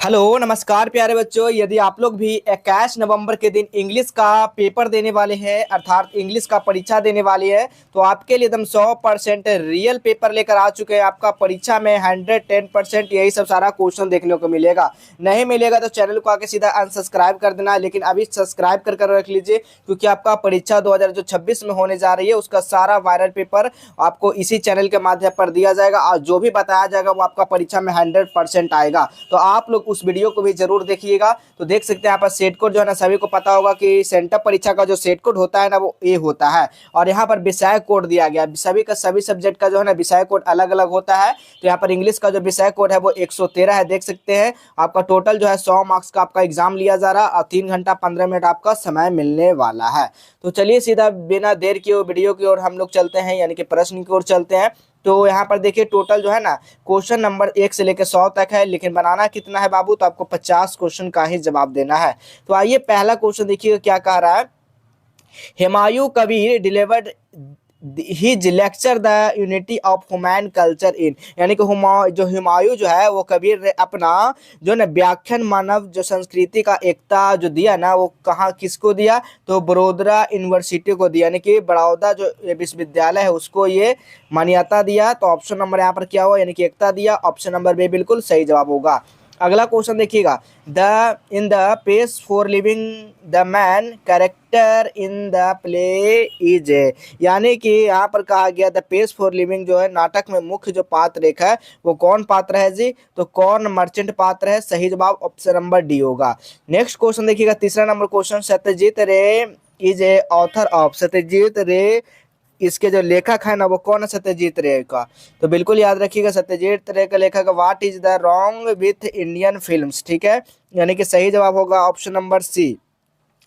Hello नमस्कार प्यारे बच्चों। यदि आप लोग भी 21 नवंबर के दिन इंग्लिश का पेपर देने वाले हैं अर्थात इंग्लिश का परीक्षा देने वाली है तो आपके लिए एकदम 100% रियल पेपर लेकर आ चुके हैं। आपका परीक्षा में 110% यही सब सारा क्वेश्चन देखने को मिलेगा। नहीं मिलेगा तो चैनल को आके सीधा अनसब्सक्राइब कर देना, लेकिन अभी सब्सक्राइब कर रख लीजिए क्योंकि आपका परीक्षा 2026 में होने जा रही है उसका सारा वायरल पेपर आपको इसी चैनल के माध्यम पर दिया जाएगा और जो भी बताया जाएगा वो आपका परीक्षा में 100% आएगा। तो आप लोग उस वीडियो को भी जरूर देखिएगा। तो देख सकते हैं यहाँ पर सेट कोड जो है ना, सभी को पता होगा कि सेंटर परीक्षा का जो सेट कोड होता है ना वो ए होता है और यहाँ पर विषय कोड दिया गया। सभी का सभी सब्जेक्ट का जो है ना विषय कोड अलग अलग होता है। तो यहाँ पर इंग्लिश का जो विषय कोड है वो 113 है। देख सकते हैं आपका टोटल जो है 100 मार्क्स का आपका एग्जाम लिया जा रहा है और 3 घंटा 15 मिनट आपका समय मिलने वाला है। तो चलिए सीधा बिना देर किए वीडियो की ओर हम लोग चलते हैं, यानी कि प्रश्न की ओर चलते हैं। तो यहाँ पर देखिए टोटल जो है ना क्वेश्चन नंबर 1 से लेकर 100 तक है, लेकिन बनाना कितना है बाबू, तो आपको 50 क्वेश्चन का ही जवाब देना है। तो आइए पहला क्वेश्चन देखिए क्या कह रहा है। Humayun Kabir delivered his lecture the unity of human culture in, यानी कि हुमायूं जो है वो कबीर ने अपना जो ना व्याख्यान मानव जो संस्कृति का एकता जो दिया ना वो कहाँ किसको दिया, तो बड़ौदा यूनिवर्सिटी को दिया, यानी कि बड़ौदा जो विश्वविद्यालय है उसको ये मान्यता दिया। तो ऑप्शन नंबर यहाँ पर क्या हुआ, यानी कि एकता दिया। ऑप्शन नंबर बी बिल्कुल सही जवाब होगा। अगला क्वेश्चन देखिएगा। The in the pace for living the man character in the play is, यानी कि यहाँ पर कहा गया द पेस फॉर लिविंग जो है नाटक में मुख्य जो पात्र एक है वो कौन पात्र है जी, तो कौन मर्चेंट पात्र है। सही जवाब ऑप्शन नंबर डी होगा। नेक्स्ट क्वेश्चन देखिएगा, तीसरा नंबर क्वेश्चन। सत्यजीत रे is a author of, Satyajit रे इसके जो लेखक है ना वो कौन है, सत्यजीत रे का। तो बिल्कुल याद रखिएगा सत्यजीत रे का लेखक what is the wrong with Indian films, ठीक है, यानी कि सही जवाब होगा ऑप्शन नंबर सी,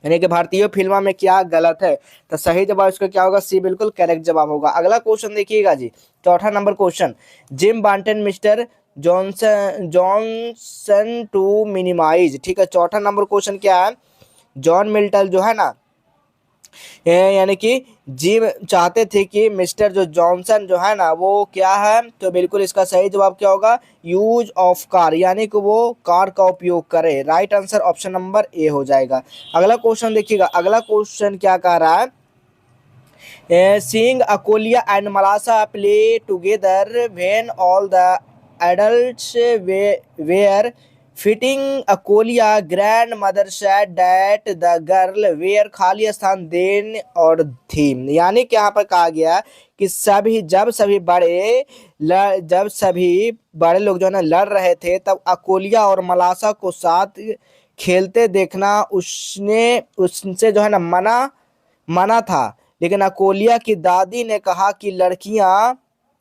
यानी कि भारतीय फिल्मों में क्या गलत है। तो सही जवाब इसका क्या होगा, सी बिल्कुल करेक्ट जवाब होगा। अगला क्वेश्चन देखिएगा जी, चौथा number question. Jim Benton Mr Johnson Johnson to minimize, ठीक है, चौथा नंबर क्वेश्चन क्या है। जॉन मिल्टन जो है ना यानी कि जी चाहते थे कि मिस्टर जो जॉनसन जो है ना वो क्या है, तो बिल्कुल इसका सही जवाब क्या होगा, यूज ऑफ कार, यानी कि वो कार का उपयोग करे। Right answer option number A हो जाएगा। अगला क्वेश्चन देखिएगा, अगला क्वेश्चन क्या कह रहा है। Seeing Akolia and Malasa play together when all the adults were fitting Akolia grand mother said that the girl were खाली स्थान देन और थीम, यानी कि यहाँ पर कहा गया कि जब सभी बड़े लोग जो है ना लड़ रहे थे तब अकोलिया और मलासा को साथ खेलते देखना उसने उससे जो है ना मना था। लेकिन अकोलिया की दादी ने कहा कि लड़कियां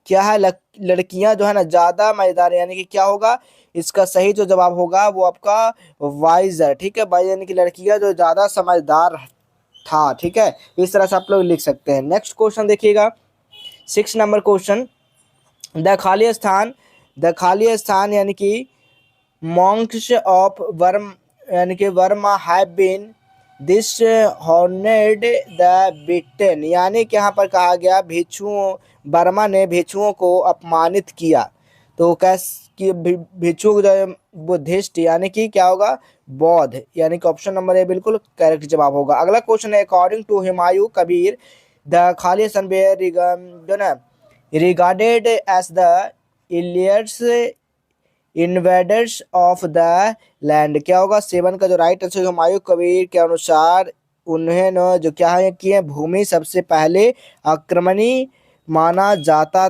क्या है, लड़कियां जो है ना ज्यादा मजेदार, यानी कि क्या होगा, इसका सही जो जवाब होगा वो आपका वाइज है, ठीक है भाई, यानी कि लड़कियां जो ज्यादा समझदार था, ठीक है, इस तरह से आप लोग लिख सकते हैं। नेक्स्ट क्वेश्चन देखिएगा, 6 नंबर क्वेश्चन। द खाली स्थान यानी कि monks of वर्म यानी कि वर्मा have been this horned the bitten, यानी कि यहाँ पर कहा गया भिक्षुओं बर्मा ने भिक्षुओं को अपमानित किया। तो कैस कि भिक्षु जो है बुद्धिस्ट, यानी कि क्या होगा, बौद्ध, यानी कि ऑप्शन नंबर ए बिल्कुल करेक्ट जवाब होगा। अगला क्वेश्चन है, according to Humayun Kabir the Khalistan जो ना regarded as the Elliots invaders of the land, क्या होगा, 7 का जो राइट आंसर हुमायूं कबीर के अनुसार उन्हें न जो क्या है किए भूमि सबसे पहले आक्रमणी माना जाता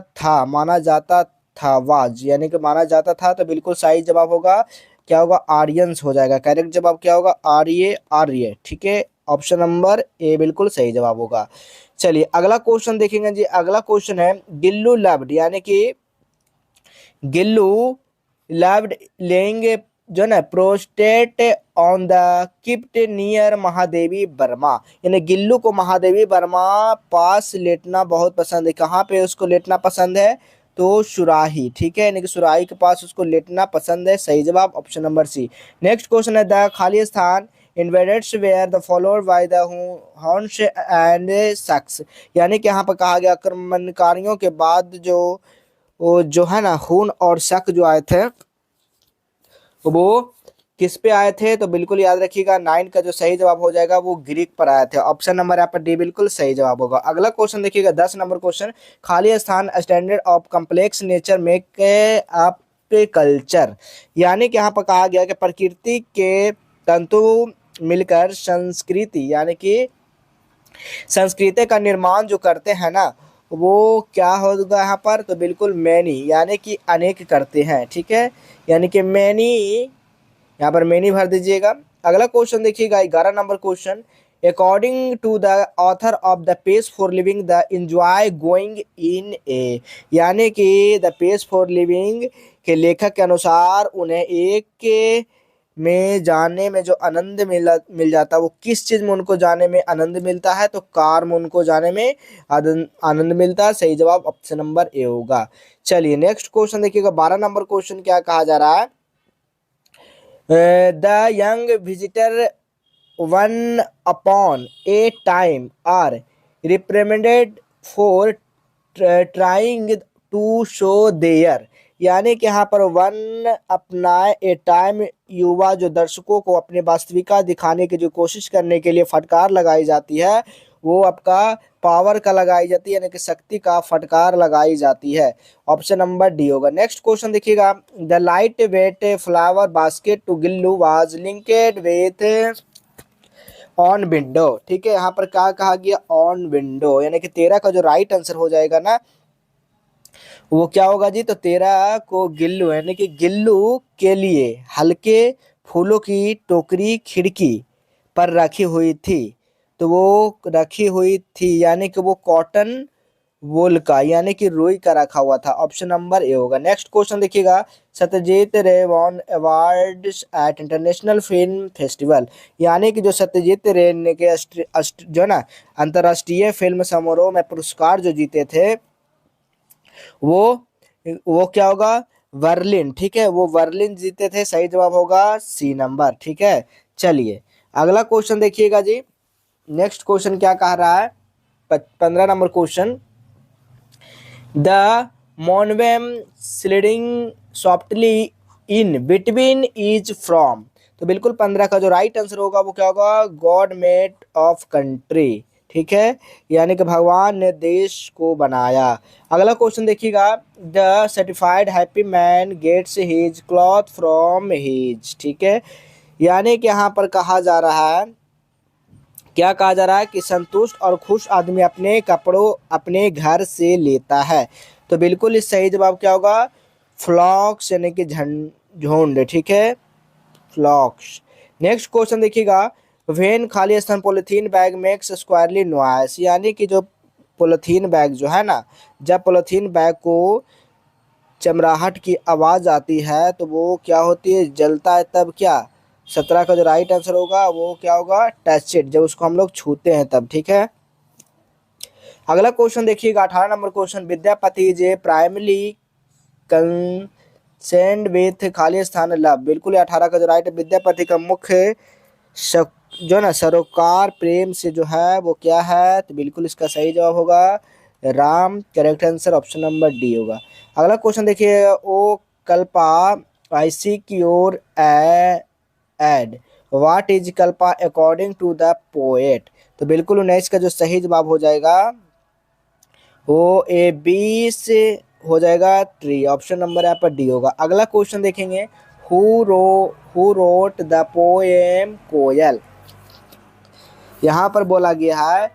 था वाज, यानी कि माना जाता था। तो बिल्कुल सही जवाब होगा क्या होगा, आर्यंस हो जाएगा। करेक्ट जवाब क्या होगा, आर्य, ठीक है, ऑप्शन नंबर ए बिल्कुल सही जवाब होगा। चलिए अगला क्वेश्चन देखेंगे जी। अगला क्वेश्चन है, गिल्लू लव्ड यानी कि गिल्लू लव्ड लेइंग जो ना prostate on the kept near Mahadevi Verma, यानी गिल्लू को महादेवी वर्मा पास लेटना बहुत पसंद है। कहाँ पे उसको लेटना पसंद है, तो सुराही, ठीक है, यानी कि सुराही के पास उसको लेटना पसंद है। सही जवाब option number C. Next question है, द खाली स्थान invaders were the followed by the horns and sucks, यानी कि यहाँ पर कहा गया आक्रमणकारियों के बाद वो जो है ना खून और शक जो आए थे वो किस पे आए थे? तो बिल्कुल याद रखिएगा 9 का जो सही जवाब हो जाएगा वो ग्रीक पर आए थे। ऑप्शन नंबर यहाँ पर डी बिल्कुल सही जवाब होगा। अगला क्वेश्चन देखिएगा 10 नंबर क्वेश्चन, खाली स्थान standard of complex nature make up culture. यानी कि यहाँ पर कहा गया कि प्रकृति के तंतु मिलकर संस्कृति यानी कि संस्कृति का निर्माण जो करते हैं ना, वो क्या होगा यहाँ पर? तो बिल्कुल मैनी यानी कि अनेक करते हैं, ठीक है, यानी कि मैनी, यहाँ पर मैनी भर दीजिएगा। अगला क्वेश्चन देखिएगा 11 number question, according to the author of the page for living the enjoy going in a, यानी कि द पेज फॉर लिविंग के लेखक के अनुसार उन्हें एक के में जाने में जो आनंद मिल जाता है, वो किस चीज में उनको जाने में आनंद मिलता है? तो कार में उनको जाने में आनंद मिलता है। सही जवाब ऑप्शन नंबर ए होगा। चलिए नेक्स्ट क्वेश्चन देखिएगा 12 नंबर क्वेश्चन क्या कहा जा रहा है, the young visitor one upon a time are reprimanded for trying to show there, यानी कि यहाँ पर वन अपनाए ए टाइम, युवा जो दर्शकों को अपने वास्तविकता दिखाने की जो कोशिश करने के लिए फटकार लगाई जाती है, वो आपका पावर का लगाई जाती है, यानी कि शक्ति का फटकार लगाई जाती है। ऑप्शन नंबर डी होगा। नेक्स्ट क्वेश्चन देखिएगा, the light weight flower basket to Gillu was linked with on window, ठीक है, यहाँ पर क्या कहा गया? ऑन विंडो, यानी कि 13 का जो राइट आंसर हो जाएगा ना, वो क्या होगा जी? तो 13 को गिल्लू यानी कि गिल्लू के लिए हल्के फूलों की टोकरी खिड़की पर रखी हुई थी, तो वो रखी हुई थी यानी कि वो कॉटन वोल का यानी कि रुई का रखा हुआ था। ऑप्शन नंबर ए होगा। नेक्स्ट क्वेश्चन देखिएगा, Satyajit Ray won awards at international film festival, यानी कि जो सत्यजीत रे ने के जो ना अंतर्राष्ट्रीय फिल्म समारोह में पुरस्कार जो जीते थे, वो क्या होगा? वर्लिन, ठीक है, वो वर्लिन जीते थे। सही जवाब होगा सी नंबर, ठीक है। चलिए अगला क्वेश्चन देखिएगा जी, नेक्स्ट क्वेश्चन क्या कह रहा है, 15 नंबर क्वेश्चन, द मोनवेम sliding softly in between is from, तो बिल्कुल 15 का जो राइट आंसर होगा वो क्या होगा? गॉड मेड ऑफ कंट्री, ठीक है, यानी कि भगवान ने देश को बनाया। अगला क्वेश्चन देखिएगा, the certified happy man gets his cloth from his, ठीक है, यानी कि यहाँ पर कहा जा रहा है, क्या कहा जा रहा है कि संतुष्ट और खुश आदमी अपने कपड़ों अपने घर से लेता है, तो बिल्कुल इस सही जवाब क्या होगा? फ्लॉक्स यानी कि झुंड, ठीक है, फ्लॉक्स। नेक्स्ट क्वेश्चन देखिएगा, वेन खाली स्थान पॉलिथीन बैग मेक्स स्क्वायरली नॉइस, यानी कि जो पॉलिथीन बैग जो है ना, जब पॉलिथीन बैग को चमराहट की आवाज आती है तो वो क्या होती है? जलता है, तब क्या? 17 का जो राइट आंसर होगा वो क्या होगा? टच इट, जब उसको हम लोग छूते हैं तब, ठीक है। अगला क्वेश्चन देखिएगा 18 number question, Vidyapati J primary consent with खाली स्थान लव, बिल्कुल 18 का जो राइट है, विद्यापति का मुख्य जो ना सरोकार प्रेम से जो है वो क्या है? तो बिल्कुल इसका सही जवाब होगा Ram, correct answer option number D होगा। अगला क्वेश्चन देखिए, ओ कल्पा आई सी की ओर एड, व्हाट इज कल्पा अकॉर्डिंग टू द पोएट, तो बिल्कुल 19 का जो सही जवाब हो जाएगा वो ए बी से हो जाएगा ट्री, ऑप्शन नंबर यहाँ पर डी होगा। अगला क्वेश्चन देखेंगे, हु रोट द पोएम कोयल, यहाँ पर बोला गया है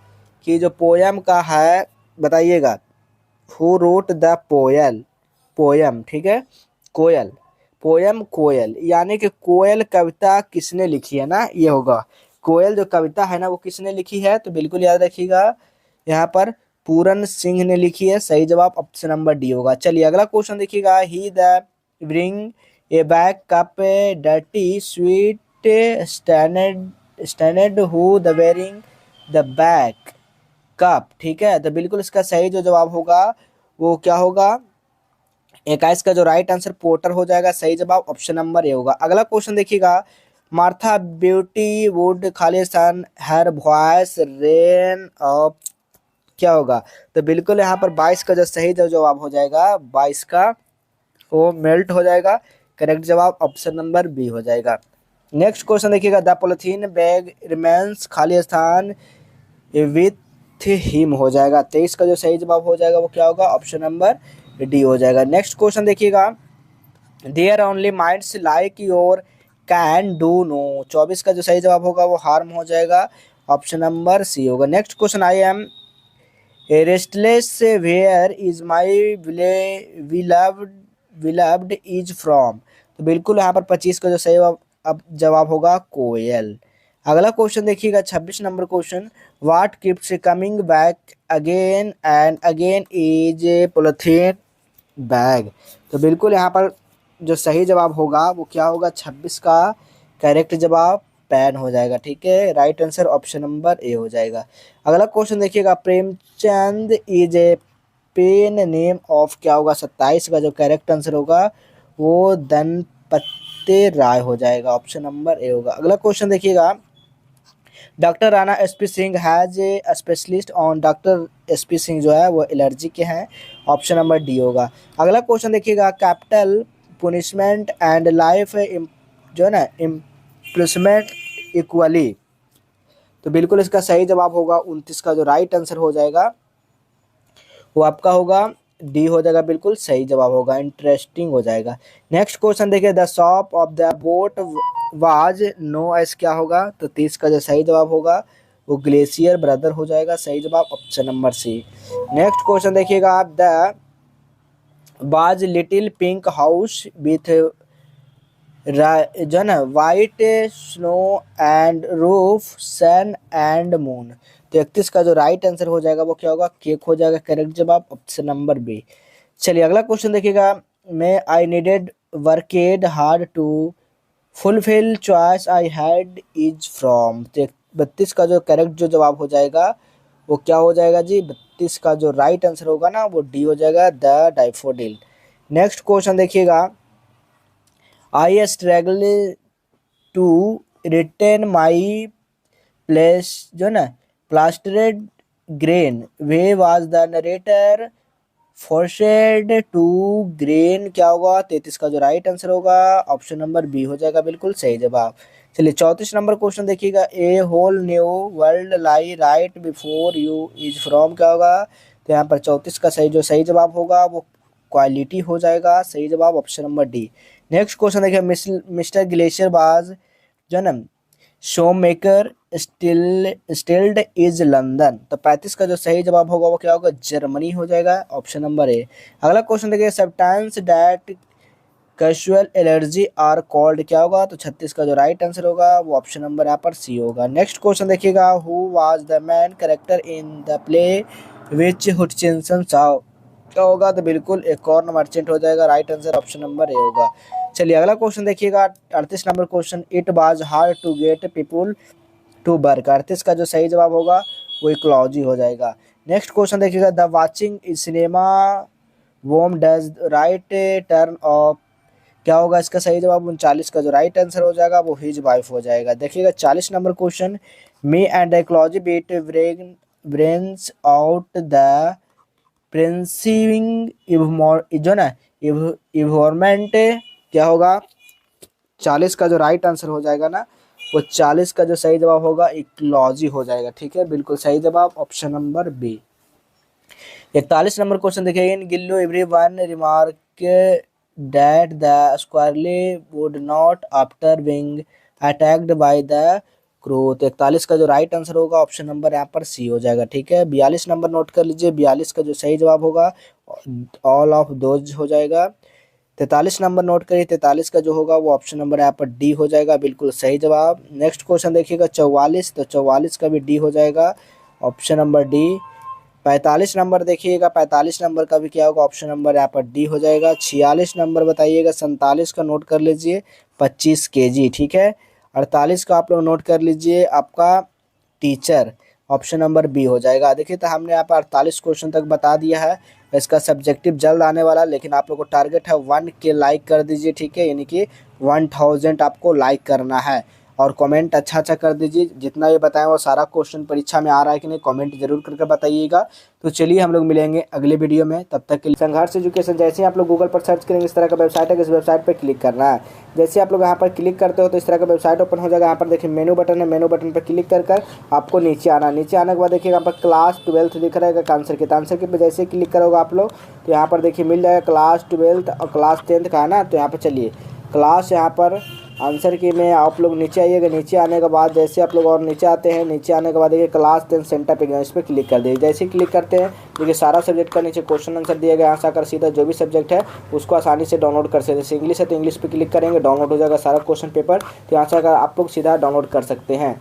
कि जो पोयम का है बताइएगा, हु रोट द पोयम, ठीक है, कोयल, पोयम कोयल, यानी कि कोयल कविता किसने लिखी है ना, ये होगा कोयल जो कविता है ना वो किसने लिखी है, तो बिल्कुल याद रखिएगा यहाँ पर पूरन सिंह ने लिखी है। सही जवाब ऑप्शन नंबर डी होगा। चलिए अगला क्वेश्चन देखिएगा, he the bring a back cup dirty sweet standard who the wearing the back cup, ठीक है, तो बिल्कुल इसका सही जो जवाब होगा वो क्या होगा? 21 का जो राइट आंसर पोर्टर हो जाएगा। सही जवाब ऑप्शन नंबर ए होगा। अगला क्वेश्चन देखिएगा, मार्था ब्यूटी वुड खाली स्थान हर वॉइस रेन ऑफ, क्या होगा? तो बिल्कुल यहाँ पर 22 का जो सही जो जवाब हो जाएगा 22 का वो मेल्ट हो जाएगा, करेक्ट जवाब ऑप्शन नंबर बी हो जाएगा। नेक्स्ट क्वेश्चन देखिएगा, द पॉलिथीन बैग रिमेन्स, खाली स्थान विथ हिम हो जाएगा। 23 का जो सही जवाब हो जाएगा वो क्या होगा, ऑप्शन नंबर डी हो जाएगा। नेक्स्ट क्वेश्चन देखिएगा, there only minds like your can do no. 24 का जो सही जवाब होगा वो हार्म हो जाएगा, ऑप्शन नंबर सी होगा। Next question, I am restless where is my beloved is from. तो बिल्कुल यहाँ पर 25 का जो सही अब जवाब होगा कोयल। अगला क्वेश्चन देखिएगा 26 number question, what keeps coming back again and again is a polythene bag. तो बिल्कुल यहाँ पर जो सही जवाब होगा वो क्या होगा, 26 का करेक्ट जवाब पैन हो जाएगा। ठीक है, right answer option number A हो जाएगा। अगला क्वेश्चन देखिएगा, Premchand is a pen name of, क्या होगा, 27 का जो करेक्ट आंसर होगा वो धनपते राय हो जाएगा, ऑप्शन नंबर ए होगा। अगला क्वेश्चन देखिएगा, doctor Rana SP Singh has a specialist on. Doctor SP Singh जो है वो एलर्जी के हैं, ऑप्शन नंबर डी होगा। अगला क्वेश्चन देखिएगा, कैपिटल पुनिशमेंट एंड लाइफ जो है ना इम्प्रिजनमेंट इक्वली। तो बिल्कुल इसका सही जवाब होगा 29 का जो राइट आंसर हो जाएगा वो आपका होगा डी हो जाएगा, बिल्कुल सही जवाब होगा, इंटरेस्टिंग हो जाएगा। नेक्स्ट क्वेश्चन देखिए, the shop of the boat was no S, क्या होगा, तो 30 का जो सही जवाब होगा वो ग्लेशियर ब्रदर हो जाएगा, सही जवाब option number C. Next question देखिएगा आप, द बाज लिटिल पिंक हाउस विथ जो है ना white snow and roof sun and moon. तो 31 का जो राइट आंसर हो जाएगा वो क्या होगा, केक हो जाएगा, करेक्ट जवाब ऑप्शन नंबर बी। चलिए अगला क्वेश्चन देखिएगा, मैं I needed worked hard to fulfil choice I had is from. तो 32 का जो करेक्ट जो जवाब हो जाएगा वो क्या हो जाएगा जी, 32 का जो राइट आंसर होगा ना वो डी हो जाएगा, द डाइफोडिल। नेक्स्ट क्वेश्चन देखिएगा, I struggle to retain my place जो ना plastered grain way was the narrator forced to grain, क्या होगा, 33 का जो राइट आंसर होगा ऑप्शन नंबर बी हो जाएगा, बिल्कुल सही जवाब। चलिए 34 नंबर क्वेश्चन देखिएगा, a whole new world lay right before you is from, क्या होगा, तो यहाँ पर 34 का सही जो सही जवाब होगा वो क्वालिटी हो जाएगा, सही जवाब option number D. Next question देखिए, मिस्टर ग्लेशियर बाज जन्म show maker stilled is London. तो 35 का जो सही जवाब होगा वो क्या होगा, जर्मनी हो जाएगा, ऑप्शन नंबर ए। अगला क्वेश्चन देखिए, substance that casual allergy are called, क्या होगा, तो 36 का जो राइट आंसर होगा वो ऑप्शन नंबर यहाँ पर सी होगा। नेक्स्ट क्वेश्चन देखिएगा, who was the man character in the play which Hutchinson saw, क्या होगा, तो बिल्कुल एक कॉर्न मर्चेंट हो जाएगा, right answer option number A होगा। चलिए अगला क्वेश्चन देखिएगा, 38 number question, it was hard to get people to work. 38 का जो सही जवाब होगा वो इकोलॉजी हो जाएगा। नेक्स्ट क्वेश्चन देखिएगा, the watching cinema whom does right turn off, क्या होगा, इसका सही जवाब 39 का जो राइट आंसर हो जाएगा वो हिज वाइफ हो जाएगा। देखिएगा 40 number question, me and ecology beat brains out the प्रिंसिंग जो ना इन्वायरमेंट, क्या होगा, 40 का जो राइट आंसर हो जाएगा ना वो 40 का जो सही जवाब होगा इकोलॉजी हो जाएगा। ठीक है, बिल्कुल सही जवाब option number B. 41 number question देखिए, इन गिल्लो every one remark that the squirrel would not after being attacked by the crow. तो 41 का जो राइट आंसर होगा ऑप्शन नंबर यहाँ पर सी हो जाएगा। ठीक है, 42 नंबर नोट कर लीजिए, 42 का जो सही जवाब होगा ऑल ऑफ दोज हो जाएगा। 43 नंबर नोट करिए, 43 का जो होगा वो ऑप्शन नंबर यहाँ पर डी हो जाएगा, बिल्कुल सही जवाब। नेक्स्ट क्वेश्चन देखिएगा 44, तो 44 का भी डी हो जाएगा, ऑप्शन नंबर डी। 45 नंबर देखिएगा, 45 नंबर का भी क्या होगा, ऑप्शन नंबर यहाँ पर डी हो जाएगा। 46 नंबर बताइएगा, 47 का नोट कर लीजिए 25 kg। ठीक है, 48 का आप लोग नोट कर लीजिए आपका टीचर, ऑप्शन नंबर बी हो जाएगा। देखिए तो हमने यहाँ पर 48 क्वेश्चन तक बता दिया है, इसका सब्जेक्टिव जल्द आने वाला, लेकिन आप लोग को टारगेट है 1K लाइक कर दीजिए। ठीक है, यानी कि 1000 आपको लाइक करना है। और कमेंट अच्छा कर दीजिए। जितना ये बताएं वो सारा क्वेश्चन परीक्षा में आ रहा है कि नहीं, कमेंट जरूर करके बताइएगा। तो चलिए हम लोग मिलेंगे अगले वीडियो में, तब तक के लिए संघर्ष एजुकेशन। जैसे आप लोग गूगल पर सर्च करेंगे इस तरह का वेबसाइट है, इस वेबसाइट पर क्लिक करना है। जैसे आप लोग यहाँ पर क्लिक करते हो तो इस तरह का वेबसाइट ओपन हो जाएगा। यहाँ पर देखिए मेनू बटन है, मेनू बटन पर क्लिक कर आपको नीचे आना। नीचे आने के बाद देखिए यहाँ पर क्लास 12 दिख रहा है आंसर की। आंसर के जैसे क्लिक करोगे आप लोग तो यहाँ पर देखिए मिल जाएगा क्लास 12 और क्लास 10 का है ना। तो यहाँ पर चलिए क्लास यहाँ पर आंसर की में आप लोग नीचे आइएगा। नीचे आने के बाद जैसे आप लोग और नीचे आते हैं, नीचे आने के बाद देखिए क्लास 10 सेंटर एग्जाम, इस पर क्लिक कर दीजिए। जैसे ही क्लिक करते हैं देखिए सारा सब्जेक्ट का नीचे क्वेश्चन आंसर दिया गया। यहाँ से आकर सीधा जो भी सब्जेक्ट है उसको आसानी से डाउनलोड कर सकते हैं। जैसे इंग्लिश है तो इंग्लिश पे क्लिक करेंगे, डाउनलोड हो जाएगा सारा क्वेश्चन पेपर। तो यहाँ से अगर आप लोग सीधा डाउनलोड कर सकते हैं।